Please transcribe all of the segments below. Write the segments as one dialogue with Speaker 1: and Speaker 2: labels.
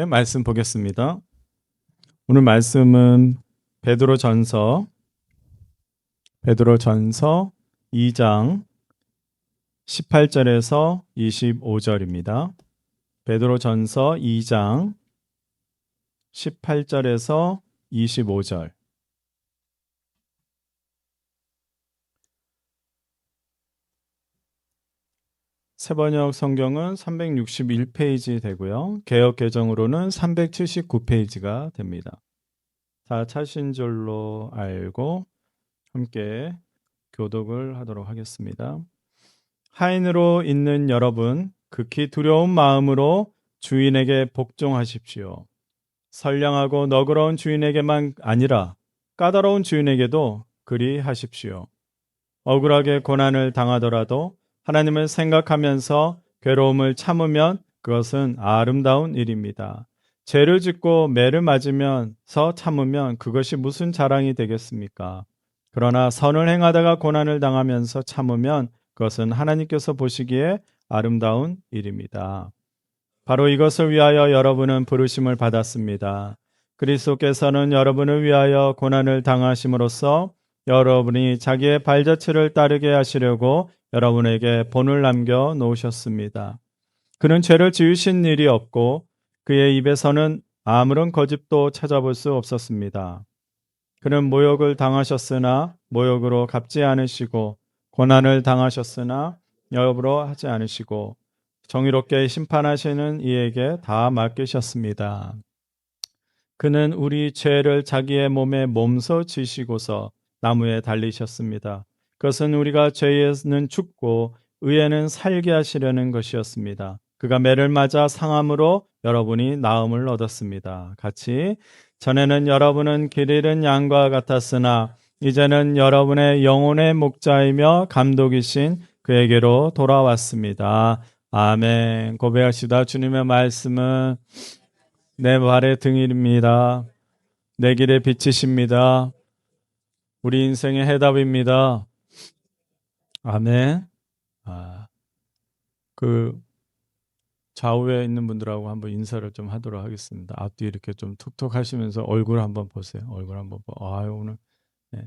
Speaker 1: 말씀 보겠습니다. 오늘 말씀은 베드로전서 2장 18절에서 25절입니다. 베드로전서 2장 18절에서 25절. 새번역 성경은 361페이지 되고요. 개역 개정으로는 379페이지가 됩니다. 다 찾으신 줄로 알고 함께 교독을 하도록 하겠습니다. 하인으로 있는 여러분, 극히 두려운 마음으로 주인에게 복종하십시오. 선량하고 너그러운 주인에게만 아니라 까다로운 주인에게도 그리 하십시오. 억울하게 고난을 당하더라도 하나님을 생각하면서 괴로움을 참으면 그것은 아름다운 일입니다. 죄를 짓고 매를 맞으면서 참으면 그것이 무슨 자랑이 되겠습니까? 그러나 선을 행하다가 고난을 당하면서 참으면 그것은 하나님께서 보시기에 아름다운 일입니다. 바로 이것을 위하여 여러분은 부르심을 받았습니다. 그리스도께서는 여러분을 위하여 고난을 당하심으로써 여러분이 자기의 발자취를 따르게 하시려고 여러분에게 본을 남겨 놓으셨습니다. 그는 죄를 지으신 일이 없고 그의 입에서는 아무런 거짓도 찾아볼 수 없었습니다. 그는 모욕을 당하셨으나 모욕으로 갚지 않으시고 고난을 당하셨으나 여부로 하지 않으시고 정의롭게 심판하시는 이에게 다 맡기셨습니다. 그는 우리 죄를 자기의 몸에 몸소 지시고서 나무에 달리셨습니다. 그것은 우리가 죄에는 죽고 의에는 살게 하시려는 것이었습니다. 그가 매를 맞아 상함으로 여러분이 나음을 얻었습니다. 같이 전에는 여러분은 길 잃은 양과 같았으나 이제는 여러분의 영혼의 목자이며 감독이신 그에게로 돌아왔습니다. 아멘. 고백합시다. 주님의 말씀은 내 발의 등일입니다. 내 길의 빛이십니다. 우리 인생의 해답입니다. 아멘. 좌우에 있는 분들하고 한번 인사를 좀 하도록 하겠습니다. 앞뒤 이렇게 좀 툭툭 하시면서 얼굴 한번 보세요. 얼굴 한번 오늘. 네.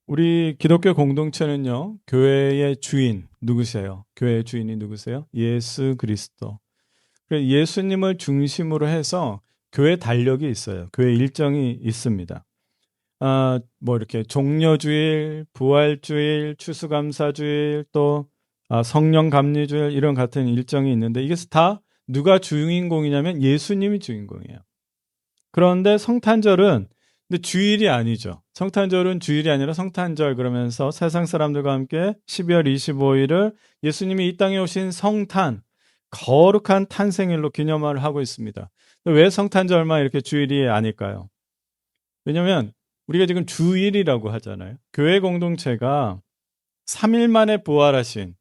Speaker 1: 우리 기독교 공동체는요, 교회의 주인 누구세요? 교회의 주인이 누구세요? 예수 그리스도. 예수님을 중심으로 해서 교회 달력이 있어요. 교회 일정이 있습니다. 이렇게 종려주일, 부활주일, 추수감사주일, 또 성령감리주일 이런 같은 일정이 있는데 이게 다 누가 주인공이냐면 예수님이 주인공이에요. 그런데 성탄절은 근데 주일이 아니죠. 성탄절은 주일이 아니라 성탄절 그러면서 세상 사람들과 함께 12월 25일을 예수님이 이 땅에 오신 성탄, 거룩한 탄생일로 기념을 하고 있습니다. 왜 성탄절만 이렇게 주일이 아닐까요? 왜냐하면 우리가 지금 주일이라고 하잖아요. 교회 공동체가 3일 만에 부활하신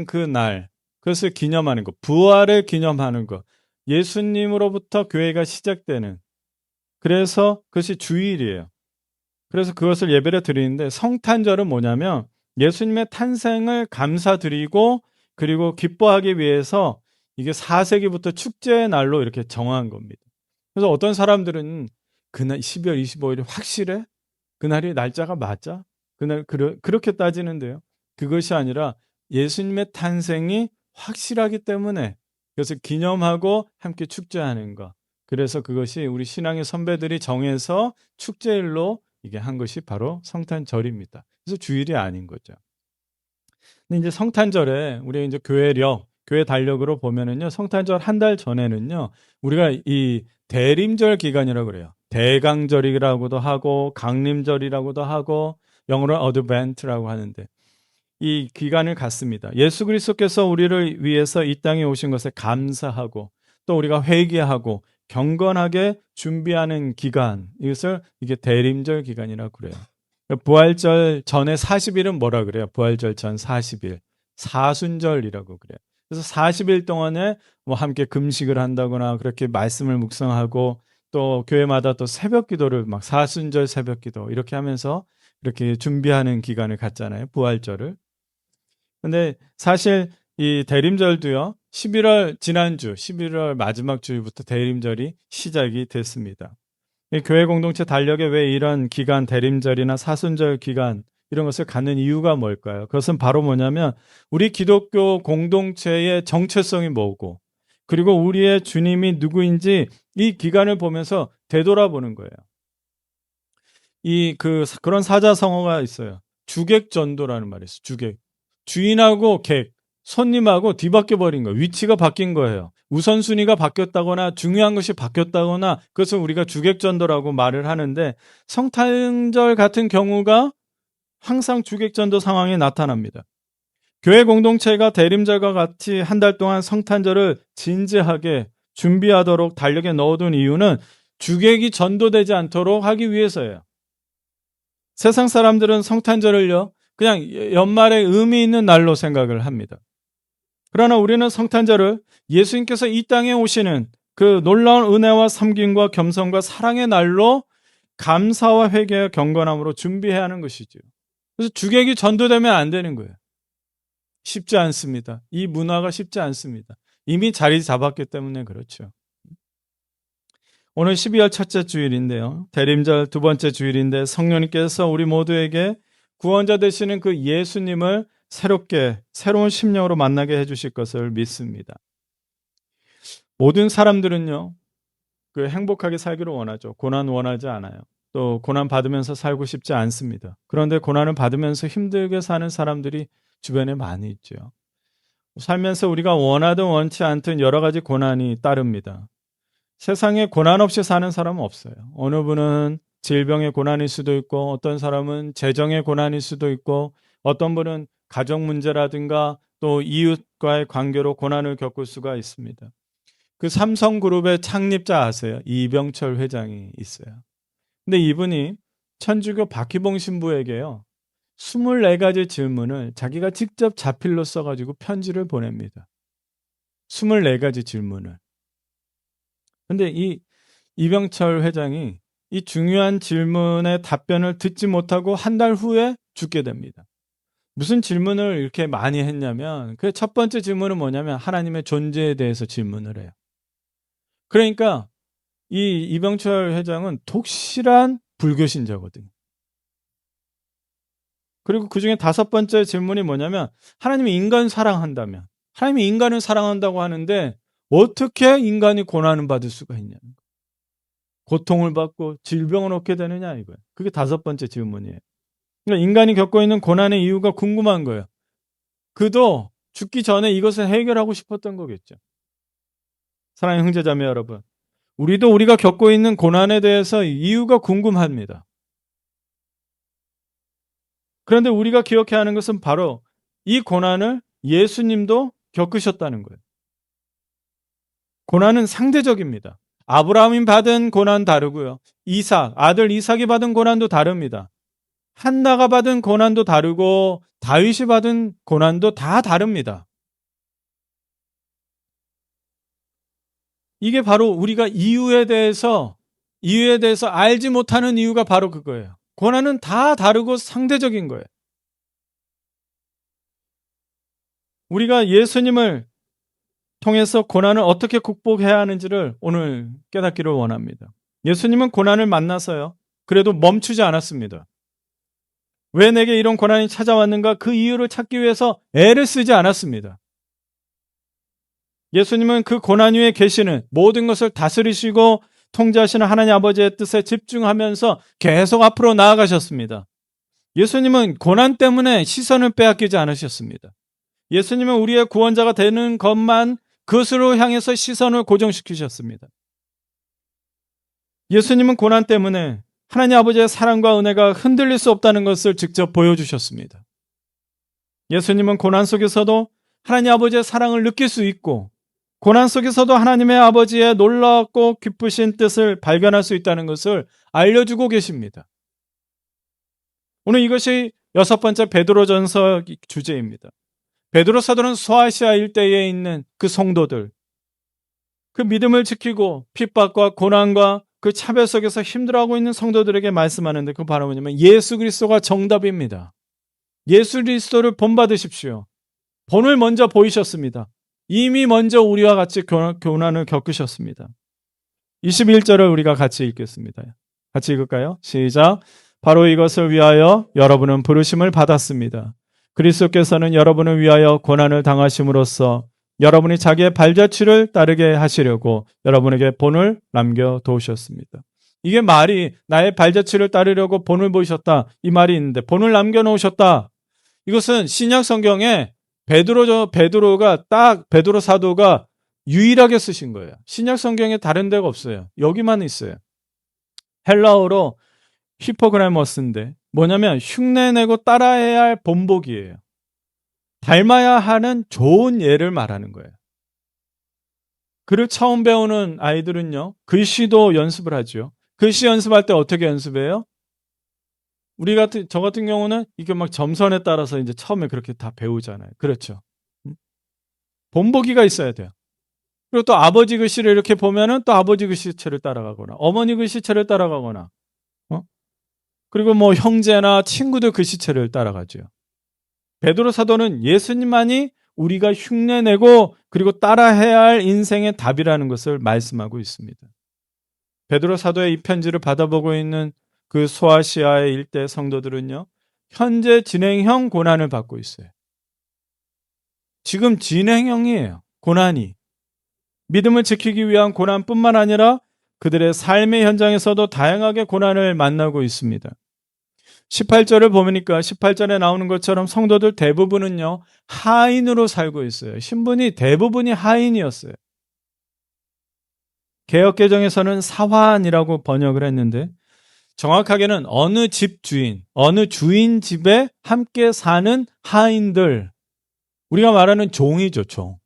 Speaker 1: 그 날, 그것을 기념하는 것, 부활을 기념하는 것, 예수님으로부터 교회가 시작되는, 그래서 그것이 주일이에요. 그래서 그것을 예배를 드리는데 성탄절은 뭐냐면 예수님의 탄생을 감사드리고 그리고 기뻐하기 위해서 이게 4세기부터 축제의 날로 이렇게 정한 겁니다. 그래서 어떤 사람들은 그날 12월 25일이 확실해? 그날이 날짜가 맞아? 그날 그렇게 따지는데요. 그것이 아니라 예수님의 탄생이 확실하기 때문에 그것을 기념하고 함께 축제하는 것. 그래서 그것이 우리 신앙의 선배들이 정해서 축제일로 이게 한 것이 바로 성탄절입니다. 그래서 주일이 아닌 거죠. 근데 이제 성탄절에 우리 이제 교회 달력으로 보면은요, 성탄절 한 달 전에는요, 우리가 이 대림절 기간이라고 그래요. 대강절이라고도 하고 강림절이라고도 하고 영어로 어드벤트라고 하는데 이 기간을 갖습니다. 예수 그리스도께서 우리를 위해서 이 땅에 오신 것에 감사하고 또 우리가 회개하고 경건하게 준비하는 기간, 이게 대림절 기간이라고 그래요. 부활절 전에 40일은 뭐라 그래요? 부활절 전 40일. 사순절이라고 그래요. 그래서 40일 동안에 함께 금식을 한다거나 그렇게 말씀을 묵상하고 또 교회마다 또 새벽 기도를 막 사순절 새벽 기도 이렇게 하면서 이렇게 준비하는 기간을 갖잖아요. 부활절을. 근데 사실 이 대림절도요. 11월 지난주 11월 마지막 주부터 대림절이 시작이 됐습니다. 이 교회 공동체 달력에 왜 이런 기간 대림절이나 사순절 기간 이런 것을 갖는 이유가 뭘까요? 그것은 바로 뭐냐면 우리 기독교 공동체의 정체성이 뭐고 그리고 우리의 주님이 누구인지 이 기간을 보면서 되돌아보는 거예요. 그런 사자성어가 있어요. 주객전도라는 말이 있어요. 주객. 주인하고 객, 손님하고 뒤바뀌어 버린 거예요. 위치가 바뀐 거예요. 우선순위가 바뀌었다거나 중요한 것이 바뀌었다거나 그것을 우리가 주객전도라고 말을 하는데 성탄절 같은 경우가 항상 주객전도 상황이 나타납니다. 교회 공동체가 대림절과 같이 한 달 동안 성탄절을 진지하게 준비하도록 달력에 넣어둔 이유는 주객이 전도되지 않도록 하기 위해서예요. 세상 사람들은 성탄절을요, 그냥 연말에 의미 있는 날로 생각을 합니다. 그러나 우리는 성탄절을 예수님께서 이 땅에 오시는 그 놀라운 은혜와 섬김과 겸손과 사랑의 날로 감사와 회개와 경건함으로 준비해야 하는 것이죠. 그래서 주객이 전도되면 안 되는 거예요. 쉽지 않습니다. 이 문화가 쉽지 않습니다. 이미 자리 잡았기 때문에 그렇죠. 오늘 12월 첫째 주일인데요. 대림절 두 번째 주일인데 성령님께서 우리 모두에게 구원자 되시는 그 예수님을 새로운 심령으로 만나게 해주실 것을 믿습니다. 모든 사람들은요, 행복하게 살기를 원하죠. 고난 원하지 않아요. 또 고난 받으면서 살고 싶지 않습니다. 그런데 고난을 받으면서 힘들게 사는 사람들이 주변에 많이 있죠. 살면서 우리가 원하든 원치 않든 여러 가지 고난이 따릅니다. 세상에 고난 없이 사는 사람은 없어요. 어느 분은 질병의 고난일 수도 있고 어떤 사람은 재정의 고난일 수도 있고 어떤 분은 가정 문제라든가 또 이웃과의 관계로 고난을 겪을 수가 있습니다. 그 삼성그룹의 창립자 아세요? 이병철 회장이 있어요. 근데 이분이 천주교 박희봉 신부에게요. 24가지 질문을 자기가 직접 자필로 써가지고 편지를 보냅니다. 24가지 질문을. 근데 이 이병철 회장이 이 중요한 질문의 답변을 듣지 못하고 한 달 후에 죽게 됩니다. 무슨 질문을 이렇게 많이 했냐면 그 첫 번째 질문은 뭐냐면 하나님의 존재에 대해서 질문을 해요. 그러니까 이 이병철 회장은 독실한 불교신자거든요. 그리고 그 중에 다섯 번째 질문이 뭐냐면 하나님이 인간을 사랑한다면 하나님이 인간을 사랑한다고 하는데 어떻게 인간이 고난을 받을 수가 있냐는 거예요. 고통을 받고 질병을 얻게 되느냐 이거예요. 그게 다섯 번째 질문이에요. 그러니까 인간이 겪고 있는 고난의 이유가 궁금한 거예요. 그도 죽기 전에 이것을 해결하고 싶었던 거겠죠. 사랑하는 형제자매 여러분, 우리도 우리가 겪고 있는 고난에 대해서 이유가 궁금합니다. 그런데 우리가 기억해야 하는 것은 바로 이 고난을 예수님도 겪으셨다는 거예요. 고난은 상대적입니다. 아브라함이 받은 고난 다르고요. 아들 이삭이 받은 고난도 다릅니다. 한나가 받은 고난도 다르고 다윗이 받은 고난도 다 다릅니다. 이게 바로 우리가 이유에 대해서 알지 못하는 이유가 바로 그거예요. 고난은 다 다르고 상대적인 거예요. 우리가 예수님을 통해서 고난을 어떻게 극복해야 하는지를 오늘 깨닫기를 원합니다. 예수님은 고난을 만나서요. 그래도 멈추지 않았습니다. 왜 내게 이런 고난이 찾아왔는가 그 이유를 찾기 위해서 애를 쓰지 않았습니다. 예수님은 그 고난 위에 계시는 모든 것을 다스리시고 통제하시는 하나님 아버지의 뜻에 집중하면서 계속 앞으로 나아가셨습니다. 예수님은 고난 때문에 시선을 빼앗기지 않으셨습니다. 예수님은 우리의 구원자가 되는 것만 그것으로 향해서 시선을 고정시키셨습니다. 예수님은 고난 때문에 하나님 아버지의 사랑과 은혜가 흔들릴 수 없다는 것을 직접 보여주셨습니다. 예수님은 고난 속에서도 하나님 아버지의 사랑을 느낄 수 있고 고난 속에서도 하나님의 아버지의 놀랍고 기쁘신 뜻을 발견할 수 있다는 것을 알려주고 계십니다. 오늘 이것이 여섯 번째 베드로전서 주제입니다. 베드로 사도는 소아시아 일대에 있는 그 성도들, 그 믿음을 지키고 핍박과 고난과 그 차별 속에서 힘들어하고 있는 성도들에게 말씀하는데 그 바로 뭐냐면 예수 그리스도가 정답입니다. 예수 그리스도를 본받으십시오. 본을 먼저 보이셨습니다. 이미 먼저 우리와 같이 고난을 겪으셨습니다. 21절을 우리가 같이 읽겠습니다. 같이 읽을까요? 시작. 바로 이것을 위하여 여러분은 부르심을 받았습니다. 그리스도께서는 여러분을 위하여 고난을 당하심으로써 여러분이 자기의 발자취를 따르게 하시려고 여러분에게 본을 남겨두셨습니다. 이게 말이 나의 발자취를 따르려고 본을 보이셨다. 이 말이 있는데 본을 남겨놓으셨다. 이것은 신약 성경에 베드로 사도가 유일하게 쓰신 거예요. 신약 성경에 다른 데가 없어요. 여기만 있어요. 헬라어로 히포그라머스인데 뭐냐면 흉내내고 따라해야 할 본보기예요. 닮아야 하는 좋은 예를 말하는 거예요. 글을 처음 배우는 아이들은요, 글씨도 연습을 하죠. 글씨 연습할 때 어떻게 연습해요? 저 같은 경우는 이게 막 점선에 따라서 이제 처음에 그렇게 다 배우잖아요. 그렇죠. 본보기가 있어야 돼요. 그리고 또 아버지 글씨를 이렇게 보면은 또 아버지 글씨체를 따라가거나, 어머니 글씨체를 따라가거나, 그리고 뭐 형제나 친구들 글씨체를 따라가죠. 베드로 사도는 예수님만이 우리가 흉내내고 그리고 따라해야 할 인생의 답이라는 것을 말씀하고 있습니다. 베드로 사도의 이 편지를 받아보고 있는 그 소아시아의 일대 성도들은요, 현재 진행형 고난을 받고 있어요. 지금 진행형이에요. 고난이. 믿음을 지키기 위한 고난뿐만 아니라 그들의 삶의 현장에서도 다양하게 고난을 만나고 있습니다. 18절을 보니까 18절에 나오는 것처럼 성도들 대부분은요, 하인으로 살고 있어요. 신분이 대부분이 하인이었어요. 개역개정에서는 사환이라고 번역을 했는데 정확하게는 어느 집 주인, 어느 주인 집에 함께 사는 하인들, 우리가 말하는 종이죠, 종.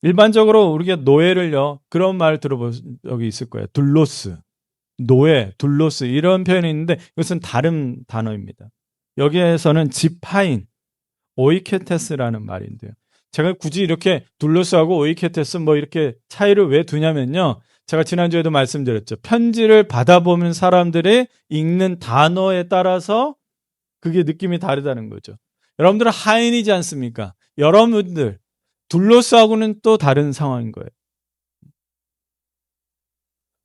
Speaker 1: 일반적으로 우리가 노예를요, 그런 말 들어본 적이 있을 거예요. 둘로스, 노예, 둘로스 이런 표현이 있는데 이것은 다른 단어입니다. 여기에서는 집하인, 오이케테스라는 말인데요. 제가 굳이 이렇게 둘로스하고 오이케테스 뭐 이렇게 차이를 왜 두냐면요. 제가 지난주에도 말씀드렸죠. 편지를 받아보는 사람들이 읽는 단어에 따라서 그게 느낌이 다르다는 거죠. 여러분들은 하인이지 않습니까? 여러분들 둘로스하고는 또 다른 상황인 거예요.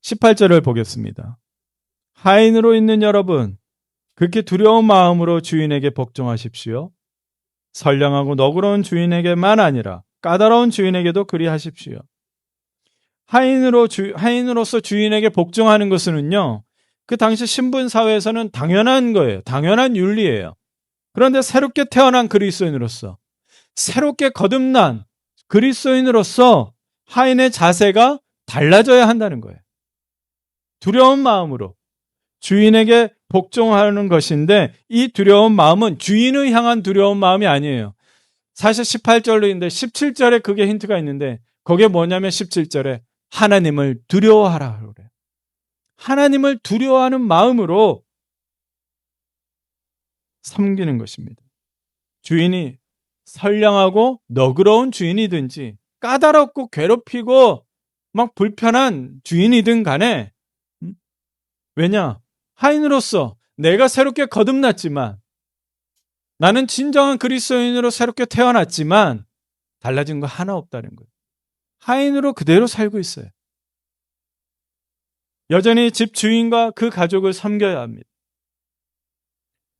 Speaker 1: 18절을 보겠습니다. 하인으로 있는 여러분, 그렇게 두려운 마음으로 주인에게 복종하십시오. 선량하고 너그러운 주인에게만 아니라 까다로운 주인에게도 그리하십시오. 하인으로서 주인에게 복종하는 것은요, 그 당시 신분 사회에서는 당연한 거예요. 당연한 윤리예요. 그런데 새롭게 태어난 그리스도인으로서, 새롭게 거듭난 그리스도인으로서 하인의 자세가 달라져야 한다는 거예요. 두려운 마음으로 주인에게 복종하는 것인데 이 두려운 마음은 주인을 향한 두려운 마음이 아니에요. 사실 18절로 있는데 17절에 그게 힌트가 있는데 그게 뭐냐면 17절에 하나님을 두려워하라 그래요. 하나님을 두려워하는 마음으로 섬기는 것입니다. 주인이 선량하고 너그러운 주인이든지 까다롭고 괴롭히고 막 불편한 주인이든 간에 왜냐? 하인으로서 내가 새롭게 거듭났지만 나는 진정한 그리스도인으로 새롭게 태어났지만 달라진 거 하나 없다는 거예요. 하인으로 그대로 살고 있어요. 여전히 집 주인과 그 가족을 섬겨야 합니다.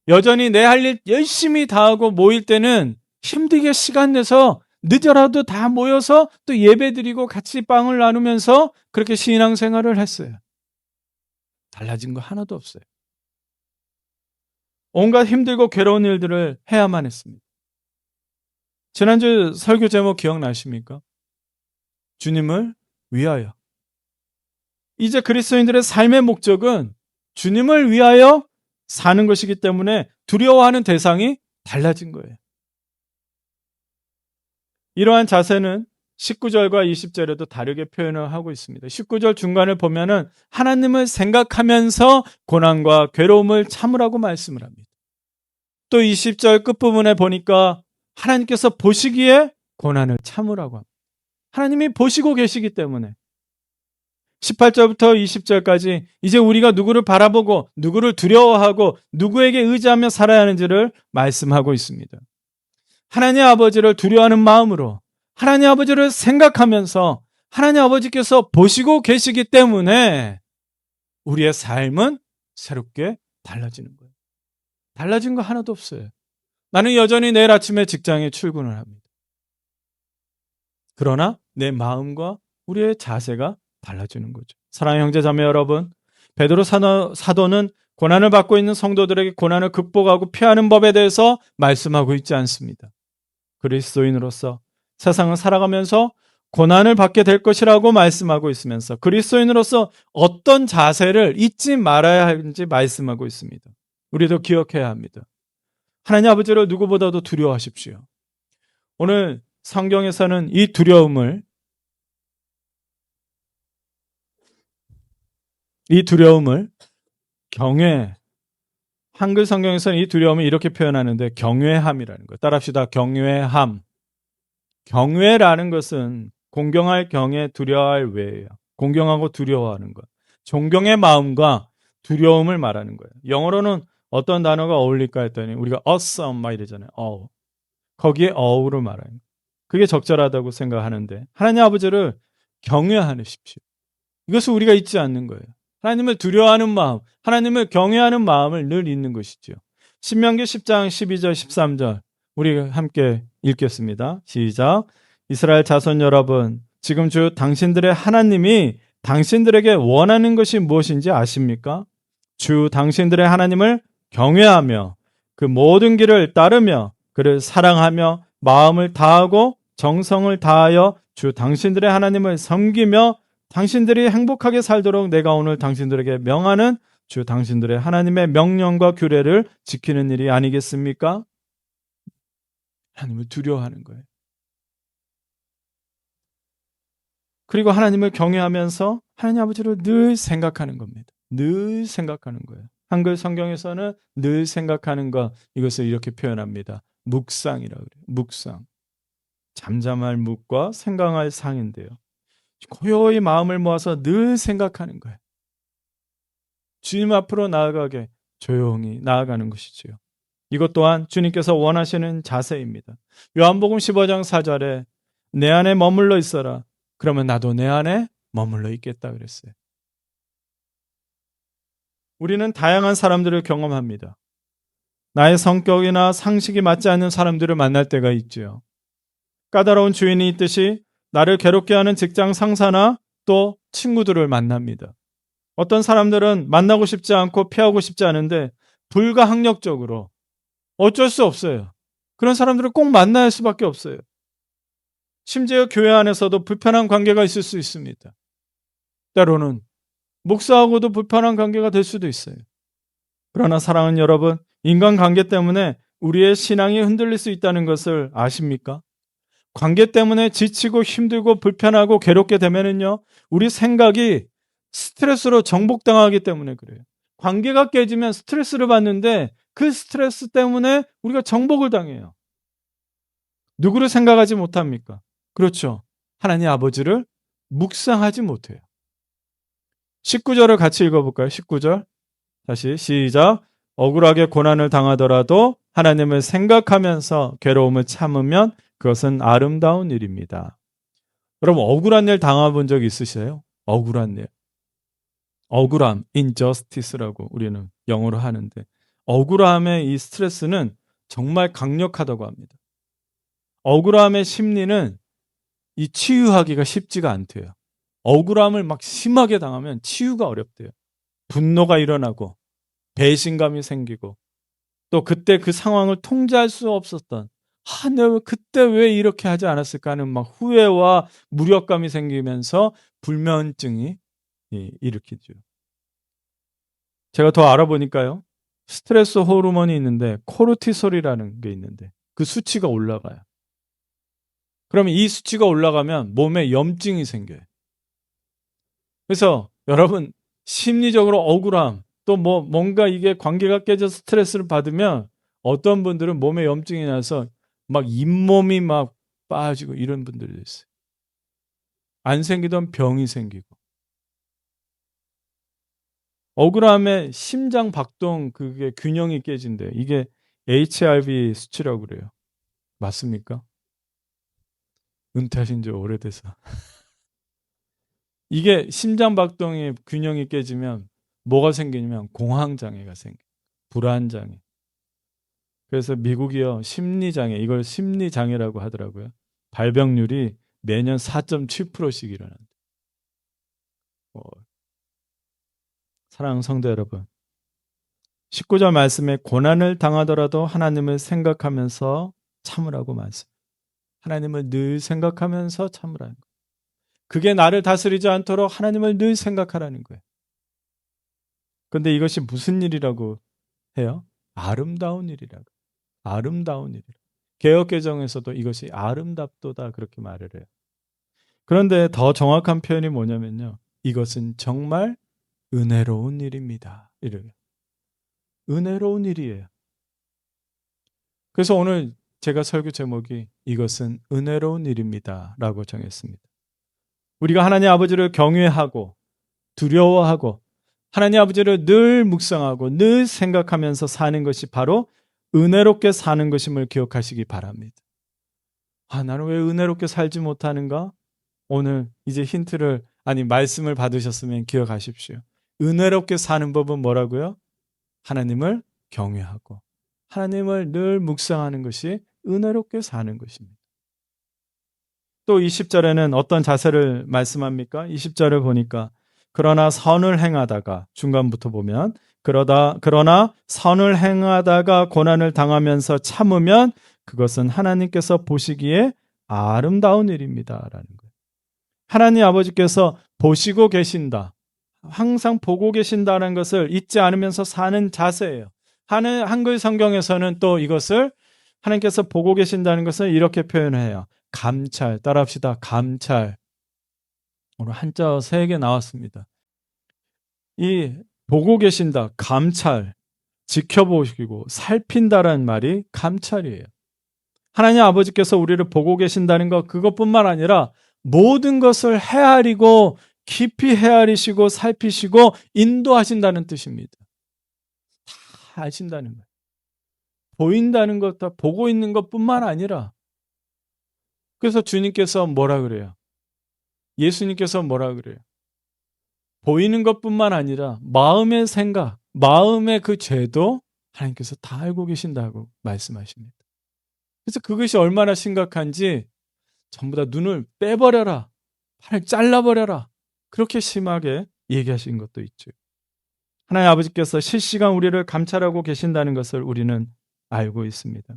Speaker 1: 여전히 내 할 일 열심히 다하고 모일 때는 힘들게 시간 내서 늦어라도 다 모여서 또 예배 드리고 같이 빵을 나누면서 그렇게 신앙생활을 했어요. 달라진 거 하나도 없어요. 온갖 힘들고 괴로운 일들을 해야만 했습니다. 지난주 설교 제목 기억나십니까? 주님을 위하여. 이제 그리스도인들의 삶의 목적은 주님을 위하여 사는 것이기 때문에 두려워하는 대상이 달라진 거예요. 이러한 자세는 19절과 20절에도 다르게 표현을 하고 있습니다. 19절 중간을 보면은 하나님을 생각하면서 고난과 괴로움을 참으라고 말씀을 합니다. 또 20절 끝부분에 보니까 하나님께서 보시기에 고난을 참으라고 합니다. 하나님이 보시고 계시기 때문에 18절부터 20절까지 이제 우리가 누구를 바라보고 누구를 두려워하고 누구에게 의지하며 살아야 하는지를 말씀하고 있습니다. 하나님 아버지를 두려워하는 마음으로 하나님 아버지를 생각하면서 하나님 아버지께서 보시고 계시기 때문에 우리의 삶은 새롭게 달라지는 거예요. 달라진 거 하나도 없어요. 나는 여전히 내일 아침에 직장에 출근을 합니다. 그러나 내 마음과 우리의 자세가 달라지는 거죠. 사랑하는 형제 자매 여러분, 베드로 사도는 고난을 받고 있는 성도들에게 고난을 극복하고 피하는 법에 대해서 말씀하고 있지 않습니다. 그리스도인으로서 세상을 살아가면서 고난을 받게 될 것이라고 말씀하고 있으면서 그리스도인으로서 어떤 자세를 잊지 말아야 하는지 말씀하고 있습니다. 우리도 기억해야 합니다. 하나님 아버지를 누구보다도 두려워하십시오. 오늘 성경에서는 이 두려움을 경외, 한글 성경에서는 이 두려움을 이렇게 표현하는데 경외함이라는 거예요. 따라합시다. 경외함. 경외라는 것은 공경할 경외, 두려워할 외예요. 공경하고 두려워하는 것. 존경의 마음과 두려움을 말하는 거예요. 영어로는 어떤 단어가 어울릴까 했더니 우리가 awesome 막 이러잖아요. 거기에 어우를 말해요. 그게 적절하다고 생각하는데 하나님 아버지를 경외하십시오. 이것을 우리가 잊지 않는 거예요. 하나님을 두려워하는 마음, 하나님을 경외하는 마음을 늘 잊는 것이죠. 신명기 10장 12절 13절 우리 함께 읽겠습니다. 시작. 이스라엘 자손 여러분, 지금 주 당신들의 하나님이 당신들에게 원하는 것이 무엇인지 아십니까? 주 당신들의 하나님을 경외하며 그 모든 길을 따르며 그를 사랑하며 마음을 다하고 정성을 다하여 주 당신들의 하나님을 섬기며 당신들이 행복하게 살도록 내가 오늘 당신들에게 명하는 주 당신들의 하나님의 명령과 규례를 지키는 일이 아니겠습니까? 하나님을 두려워하는 거예요. 그리고 하나님을 경외하면서 하나님 아버지를 늘 생각하는 겁니다. 늘 생각하는 거예요. 한글 성경에서는 늘 생각하는 것, 이것을 이렇게 표현합니다. 묵상이라고 그래요. 묵상. 잠잠할 묵과 생각할 상인데요. 고요히 마음을 모아서 늘 생각하는 거예요. 주님 앞으로 나아가게 조용히 나아가는 것이지요. 이것 또한 주님께서 원하시는 자세입니다. 요한복음 15장 4절에 내 안에 머물러 있어라. 그러면 나도 내 안에 머물러 있겠다 그랬어요. 우리는 다양한 사람들을 경험합니다. 나의 성격이나 상식이 맞지 않는 사람들을 만날 때가 있죠. 까다로운 주인이 있듯이 나를 괴롭게 하는 직장 상사나 또 친구들을 만납니다. 어떤 사람들은 만나고 싶지 않고 피하고 싶지 않은데 불가항력적으로 어쩔 수 없어요. 그런 사람들을 꼭 만나야 할 수밖에 없어요. 심지어 교회 안에서도 불편한 관계가 있을 수 있습니다. 때로는 목사하고도 불편한 관계가 될 수도 있어요. 그러나 사랑하는 여러분, 인간관계 때문에 우리의 신앙이 흔들릴 수 있다는 것을 아십니까? 관계 때문에 지치고 힘들고 불편하고 괴롭게 되면은요, 우리 생각이 스트레스로 정복당하기 때문에 그래요. 관계가 깨지면 스트레스를 받는데 그 스트레스 때문에 우리가 정복을 당해요. 누구를 생각하지 못합니까? 그렇죠. 하나님 아버지를 묵상하지 못해요. 19절을 같이 읽어볼까요? 19절. 다시 시작. 억울하게 고난을 당하더라도 하나님을 생각하면서 괴로움을 참으면 그것은 아름다운 일입니다. 여러분, 억울한 일 당해본 적 있으세요? 억울한 일. 억울함, injustice라고 우리는 영어로 하는데 억울함의 이 스트레스는 정말 강력하다고 합니다. 억울함의 심리는 이 치유하기가 쉽지가 않대요. 억울함을 막 심하게 당하면 치유가 어렵대요. 분노가 일어나고 배신감이 생기고 또 그때 그 상황을 통제할 수 없었던 내가 그때 왜 이렇게 하지 않았을까 하는 막 후회와 무력감이 생기면서 불면증이 일으키죠. 제가 더 알아보니까요. 스트레스 호르몬이 있는데 코르티솔이라는 게 있는데 그 수치가 올라가요. 그러면 이 수치가 올라가면 몸에 염증이 생겨요. 그래서 여러분 심리적으로 억울함 또 뭔가 이게 관계가 깨져서 스트레스를 받으면 어떤 분들은 몸에 염증이 나서 막 잇몸이 막 빠지고 이런 분들도 있어요. 안 생기던 병이 생기고 억울함에 심장 박동 그게 균형이 깨진대요. 이게 HRV 수치라고 그래요. 맞습니까? 은퇴하신 지 오래돼서. 이게 심장박동의 균형이 깨지면 뭐가 생기냐면 공황장애가 생겨. 불안장애. 그래서 미국이요, 심리장애, 이걸 심리장애라고 하더라고요. 발병률이 매년 4.7%씩 일어난다. 사랑하는 성도 여러분, 19절 말씀에 고난을 당하더라도 하나님을 생각하면서 참으라고 말씀. 하나님을 늘 생각하면서 참으라는 거예요. 그게 나를 다스리지 않도록 하나님을 늘 생각하라는 거예요. 그런데 이것이 무슨 일이라고 해요? 아름다운 일이라고. 아름다운 일이라. 개역개정에서도 이것이 아름답도다 그렇게 말을 해요. 그런데 더 정확한 표현이 뭐냐면요. 이것은 정말 은혜로운 일입니다. 이래요. 은혜로운 일이에요. 그래서 오늘 제가 설교 제목이 이것은 은혜로운 일입니다. 라고 정했습니다. 우리가 하나님 아버지를 경외하고 두려워하고 하나님 아버지를 늘 묵상하고 늘 생각하면서 사는 것이 바로 은혜롭게 사는 것임을 기억하시기 바랍니다. 나는 왜 은혜롭게 살지 못하는가? 오늘 이제 말씀을 받으셨으면 기억하십시오. 은혜롭게 사는 법은 뭐라고요? 하나님을 경외하고 하나님을 늘 묵상하는 것이 은혜롭게 사는 것입니다. 또 20절에는 어떤 자세를 말씀합니까? 20절을 보니까 그러나 선을 행하다가 중간부터 보면 그러나 선을 행하다가 고난을 당하면서 참으면 그것은 하나님께서 보시기에 아름다운 일입니다라는 거예요. 하나님 아버지께서 보시고 계신다. 항상 보고 계신다는 것을 잊지 않으면서 사는 자세예요. 한글 성경에서는 또 이것을 하나님께서 보고 계신다는 것을 이렇게 표현해요. 감찰. 따라합시다. 감찰. 오늘 한자 3개 나왔습니다. 이 보고 계신다, 감찰, 지켜보시고 살핀다라는 말이 감찰이에요. 하나님 아버지께서 우리를 보고 계신다는 것, 그것뿐만 아니라 모든 것을 헤아리고 깊이 헤아리시고 살피시고 인도하신다는 뜻입니다. 다 아신다는 거예요. 보인다는 것, 다 보고 있는 것뿐만 아니라, 그래서 주님께서 뭐라 그래요? 예수님께서 뭐라 그래요? 보이는 것뿐만 아니라 마음의 생각, 마음의 그 죄도 하나님께서 다 알고 계신다고 말씀하십니다. 그래서 그것이 얼마나 심각한지 전부 다 눈을 빼버려라, 팔을 잘라버려라, 그렇게 심하게 얘기하신 것도 있죠. 하나님 아버지께서 실시간 우리를 감찰하고 계신다는 것을 우리는 알고 있습니다.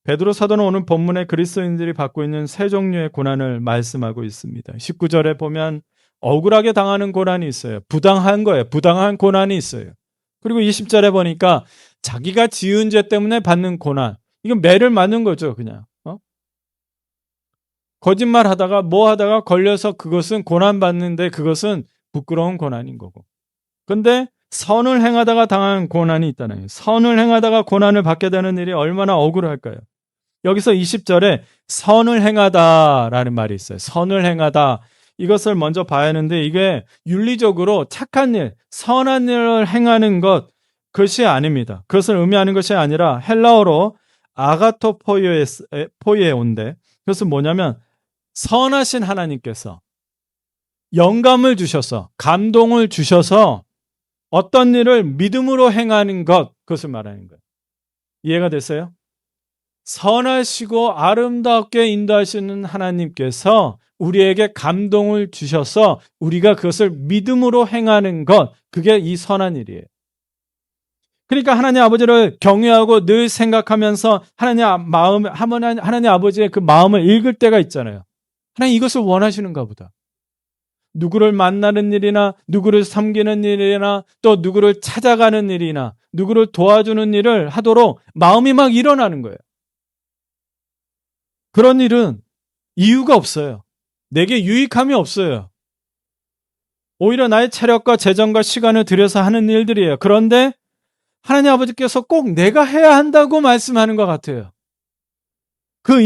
Speaker 1: 베드로 사도는 오늘 본문에 그리스도인들이 받고 있는 세 종류의 고난을 말씀하고 있습니다. 19절에 보면 억울하게 당하는 고난이 있어요. 부당한 거예요. 부당한 고난이 있어요. 그리고 20절에 보니까 자기가 지은 죄 때문에 받는 고난. 이건 매를 맞는 거죠, 그냥. 거짓말 하다가 뭐 하다가 걸려서 그것은 고난 받는데 그것은 부끄러운 고난인 거고. 근데 선을 행하다가 당한 고난이 있다는 거예요. 선을 행하다가 고난을 받게 되는 일이 얼마나 억울할까요? 여기서 20절에 선을 행하다라는 말이 있어요. 선을 행하다. 이것을 먼저 봐야 하는데 이게 윤리적으로 착한 일, 선한 일을 행하는 것, 그것이 아닙니다. 그것을 의미하는 것이 아니라 헬라어로 아가토포이에온데, 그것은 뭐냐면 선하신 하나님께서 영감을 주셔서, 감동을 주셔서 어떤 일을 믿음으로 행하는 것, 그것을 말하는 거예요. 이해가 됐어요? 선하시고 아름답게 인도하시는 하나님께서 우리에게 감동을 주셔서 우리가 그것을 믿음으로 행하는 것, 그게 이 선한 일이에요. 그러니까 하나님 아버지를 경외하고 늘 생각하면서 하나님 아버지의 그 마음을 읽을 때가 있잖아요. 하나님 이것을 원하시는가 보다. 누구를 만나는 일이나 누구를 섬기는 일이나 또 누구를 찾아가는 일이나 누구를 도와주는 일을 하도록 마음이 막 일어나는 거예요. 그런 일은 이유가 없어요. 내게 유익함이 없어요. 오히려 나의 체력과 재정과 시간을 들여서 하는 일들이에요. 그런데 하나님 아버지께서 꼭 내가 해야 한다고 말씀하는 것 같아요. 그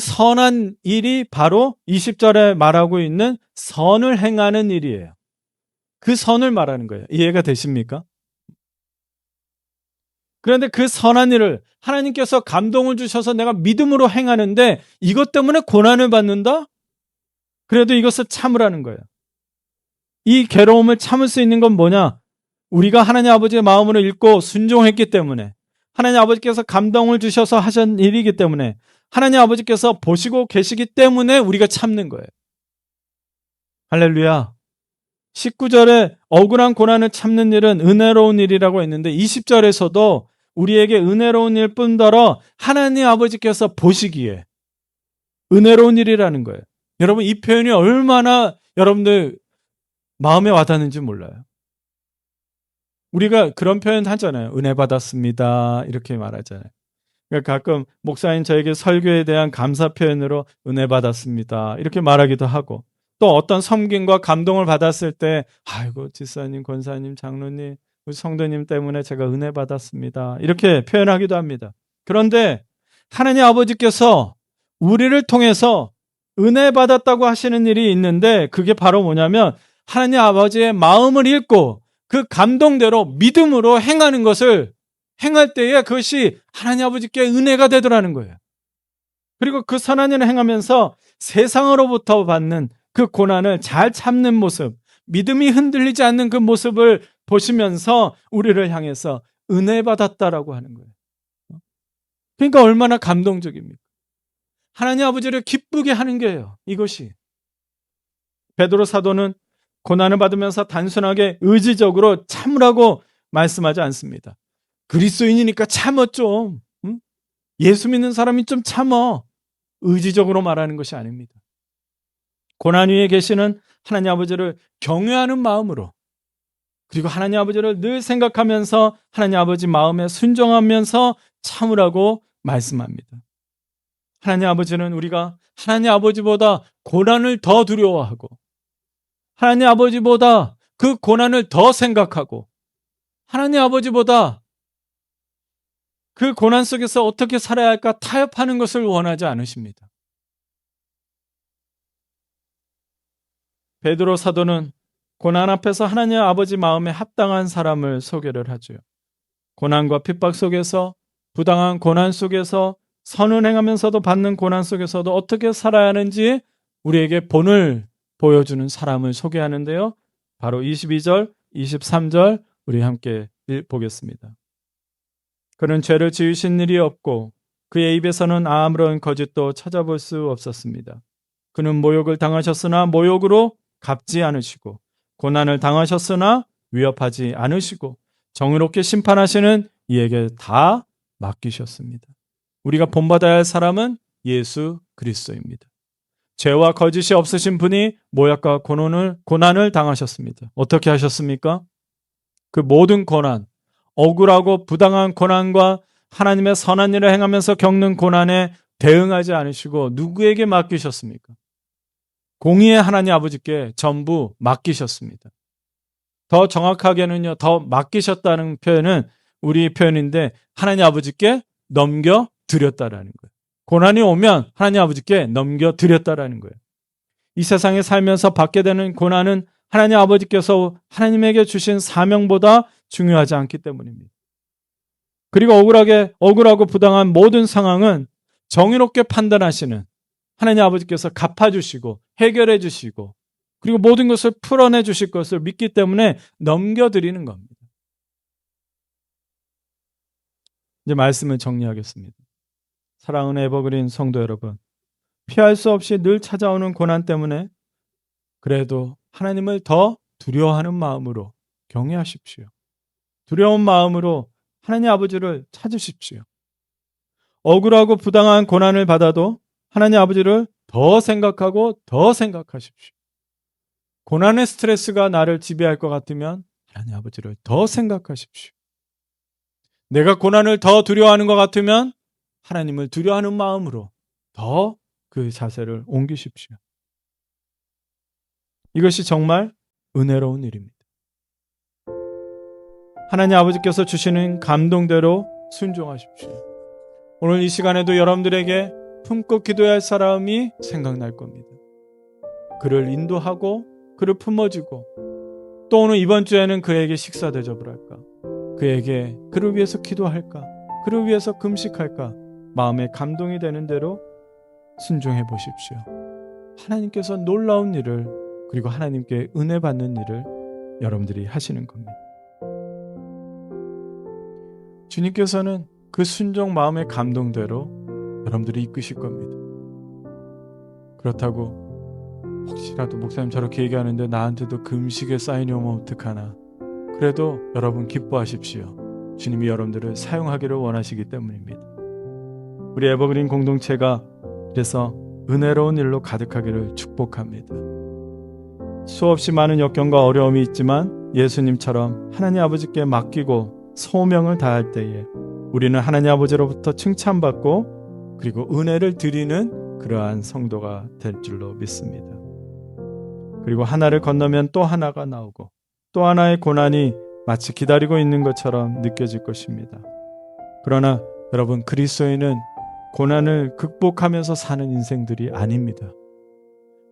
Speaker 1: 선한 일이 바로 20절에 말하고 있는 선을 행하는 일이에요. 그 선을 말하는 거예요. 이해가 되십니까? 그런데 그 선한 일을 하나님께서 감동을 주셔서 내가 믿음으로 행하는데 이것 때문에 고난을 받는다? 그래도 이것을 참으라는 거예요. 이 괴로움을 참을 수 있는 건 뭐냐? 우리가 하나님 아버지의 마음으로 읽고 순종했기 때문에, 하나님 아버지께서 감동을 주셔서 하신 일이기 때문에, 하나님 아버지께서 보시고 계시기 때문에 우리가 참는 거예요. 할렐루야. 19절에 억울한 고난을 참는 일은 은혜로운 일이라고 했는데 20절에서도 우리에게 은혜로운 일뿐더러 하나님 아버지께서 보시기에 은혜로운 일이라는 거예요. 여러분, 이 표현이 얼마나 여러분들 마음에 와닿는지 몰라요. 우리가 그런 표현 하잖아요. 은혜 받았습니다. 이렇게 말하잖아요. 그러니까 가끔 목사님 저에게 설교에 대한 감사 표현으로 은혜 받았습니다. 이렇게 말하기도 하고, 또 어떤 섬김과 감동을 받았을 때 아이고 지사님, 권사님, 장로님, 우리 성도님 때문에 제가 은혜 받았습니다. 이렇게 표현하기도 합니다. 그런데 하나님 아버지께서 우리를 통해서 은혜 받았다고 하시는 일이 있는데 그게 바로 뭐냐면 하나님 아버지의 마음을 읽고 그 감동대로 믿음으로 행하는 것을 행할 때에 그것이 하나님 아버지께 은혜가 되더라는 거예요. 그리고 그 선한 일을 행하면서 세상으로부터 받는 그 고난을 잘 참는 모습, 믿음이 흔들리지 않는 그 모습을 보시면서 우리를 향해서 은혜 받았다라고 하는 거예요. 그러니까 얼마나 감동적입니까? 하나님 아버지를 기쁘게 하는 게예요. 이것이. 베드로 사도는 고난을 받으면서 단순하게 의지적으로 참으라고 말씀하지 않습니다. 그리스도인이니까 참어 좀. 응? 예수 믿는 사람이 좀 참어. 의지적으로 말하는 것이 아닙니다. 고난 위에 계시는 하나님 아버지를 경외하는 마음으로, 그리고 하나님 아버지를 늘 생각하면서 하나님 아버지 마음에 순종하면서 참으라고 말씀합니다. 하나님 아버지는 우리가 하나님 아버지보다 고난을 더 두려워하고 하나님 아버지보다 그 고난을 더 생각하고 하나님 아버지보다 그 고난 속에서 어떻게 살아야 할까 타협하는 것을 원하지 않으십니다. 베드로 사도는 고난 앞에서 하나님 아버지 마음에 합당한 사람을 소개를 하죠. 고난과 핍박 속에서, 부당한 고난 속에서, 선을 행하면서도 받는 고난 속에서도 어떻게 살아야 하는지 우리에게 본을 보여주는 사람을 소개하는데요. 바로 22절, 23절 우리 함께 보겠습니다. 그는 죄를 지으신 일이 없고 그의 입에서는 아무런 거짓도 찾아볼 수 없었습니다. 그는 모욕을 당하셨으나 모욕으로 갚지 않으시고 고난을 당하셨으나 위협하지 않으시고 정의롭게 심판하시는 이에게 다 맡기셨습니다. 우리가 본받아야 할 사람은 예수 그리스도입니다. 죄와 거짓이 없으신 분이 모욕과 고난을 당하셨습니다. 어떻게 하셨습니까? 그 모든 고난, 억울하고 부당한 고난과 하나님의 선한 일을 행하면서 겪는 고난에 대응하지 않으시고 누구에게 맡기셨습니까? 공의의 하나님 아버지께 전부 맡기셨습니다. 더 정확하게는요, 더 맡기셨다는 표현은 우리 표현인데 하나님 아버지께 넘겨드렸다라는 거예요. 고난이 오면 하나님 아버지께 넘겨드렸다라는 거예요. 이 세상에 살면서 받게 되는 고난은 하나님 아버지께서 하나님에게 주신 사명보다 중요하지 않기 때문입니다. 그리고 억울하고 부당한 모든 상황은 정의롭게 판단하시는 하나님 아버지께서 갚아주시고 해결해 주시고 그리고 모든 것을 풀어내 주실 것을 믿기 때문에 넘겨드리는 겁니다. 이제 말씀을 정리하겠습니다. 사랑하는 에버그린 성도 여러분, 피할 수 없이 늘 찾아오는 고난 때문에 그래도 하나님을 더 두려워하는 마음으로 경외하십시오. 두려운 마음으로 하나님 아버지를 찾으십시오. 억울하고 부당한 고난을 받아도 하나님 아버지를 더 생각하고 더 생각하십시오. 고난의 스트레스가 나를 지배할 것 같으면 하나님 아버지를 더 생각하십시오. 내가 고난을 더 두려워하는 것 같으면 하나님을 두려워하는 마음으로 더 그 자세를 옮기십시오. 이것이 정말 은혜로운 일입니다. 하나님 아버지께서 주시는 감동대로 순종하십시오. 오늘 이 시간에도 여러분들에게 품고 기도해야 할 사람이 생각날 겁니다. 그를 인도하고 그를 품어주고 또 오늘 이번 주에는 그에게 식사 대접을 할까? 그를 위해서 기도할까? 그를 위해서 금식할까? 마음에 감동이 되는 대로 순종해 보십시오. 하나님께서 놀라운 일을, 그리고 하나님께 은혜 받는 일을 여러분들이 하시는 겁니다. 주님께서는 그 순종 마음의 감동대로 여러분들이 이끄실 겁니다. 그렇다고 혹시라도 목사님 저렇게 얘기하는데 나한테도 금식의 사인이 오면 어떡하나? 그래도 여러분 기뻐하십시오. 주님이 여러분들을 사용하기를 원하시기 때문입니다. 우리 에버그린 공동체가 그래서 은혜로운 일로 가득하기를 축복합니다. 수없이 많은 역경과 어려움이 있지만 예수님처럼 하나님 아버지께 맡기고 소명을 다할 때에 우리는 하나님 아버지로부터 칭찬받고 그리고 은혜를 드리는 그러한 성도가 될 줄로 믿습니다. 그리고 하나를 건너면 또 하나가 나오고 또 하나의 고난이 마치 기다리고 있는 것처럼 느껴질 것입니다. 그러나 여러분, 그리스도인은 고난을 극복하면서 사는 인생들이 아닙니다.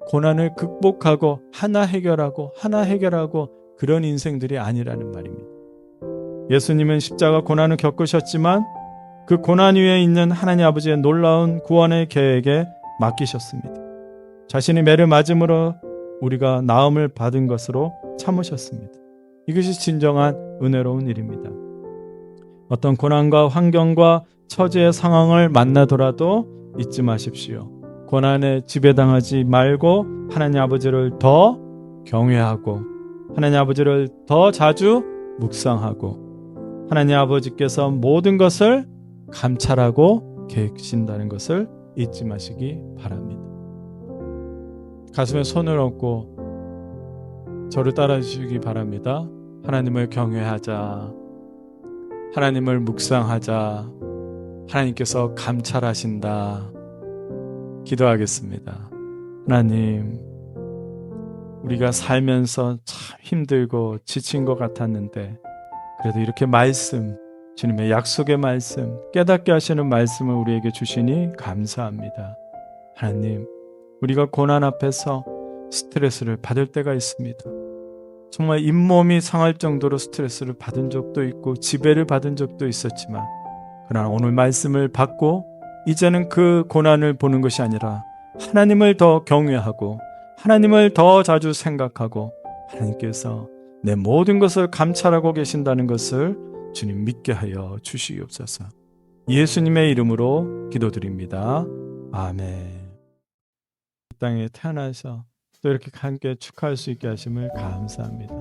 Speaker 1: 고난을 극복하고 하나 해결하고 그런 인생들이 아니라는 말입니다. 예수님은 십자가 고난을 겪으셨지만 그 고난 위에 있는 하나님 아버지의 놀라운 구원의 계획에 맡기셨습니다. 자신이 매를 맞음으로 우리가 나음을 받은 것으로 참으셨습니다. 이것이 진정한 은혜로운 일입니다. 어떤 고난과 환경과 처지의 상황을 만나더라도 잊지 마십시오. 고난에 지배당하지 말고 하나님 아버지를 더 경외하고 하나님 아버지를 더 자주 묵상하고 하나님 아버지께서 모든 것을 감찰하고 계획하신다는 것을 잊지 마시기 바랍니다. 가슴에 손을 얹고 저를 따라주시기 바랍니다. 하나님을 경외하자. 하나님을 묵상하자. 하나님께서 감찰하신다. 기도하겠습니다. 하나님, 우리가 살면서 참 힘들고 지친 것 같았는데 그래도 이렇게 말씀, 주님의 약속의 말씀, 깨닫게 하시는 말씀을 우리에게 주시니 감사합니다. 하나님, 우리가 고난 앞에서 스트레스를 받을 때가 있습니다. 정말 잇몸이 상할 정도로 스트레스를 받은 적도 있고 지배를 받은 적도 있었지만 그러나 오늘 말씀을 받고 이제는 그 고난을 보는 것이 아니라 하나님을 더 경외하고 하나님을 더 자주 생각하고 하나님께서 내 모든 것을 감찰하고 계신다는 것을 주님 믿게 하여 주시옵소서. 예수님의 이름으로 기도드립니다. 아멘. 이 땅에 태어나서 또 이렇게 함께 축하할 수 있게 하심을 감사합니다.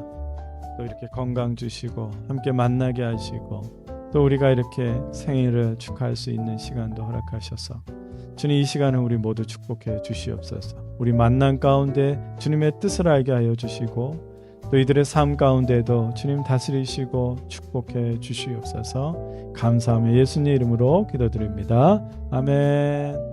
Speaker 1: 또 이렇게 건강 주시고 함께 만나게 하시고 또 우리가 이렇게 생일을 축하할 수 있는 시간도 허락하셔서 주님, 이 시간을 우리 모두 축복해 주시옵소서. 우리 만남 가운데 주님의 뜻을 알게 하여 주시고 또 이들의 삶 가운데도 주님 다스리시고 축복해 주시옵소서. 감사하며 예수님 이름으로 기도드립니다. 아멘.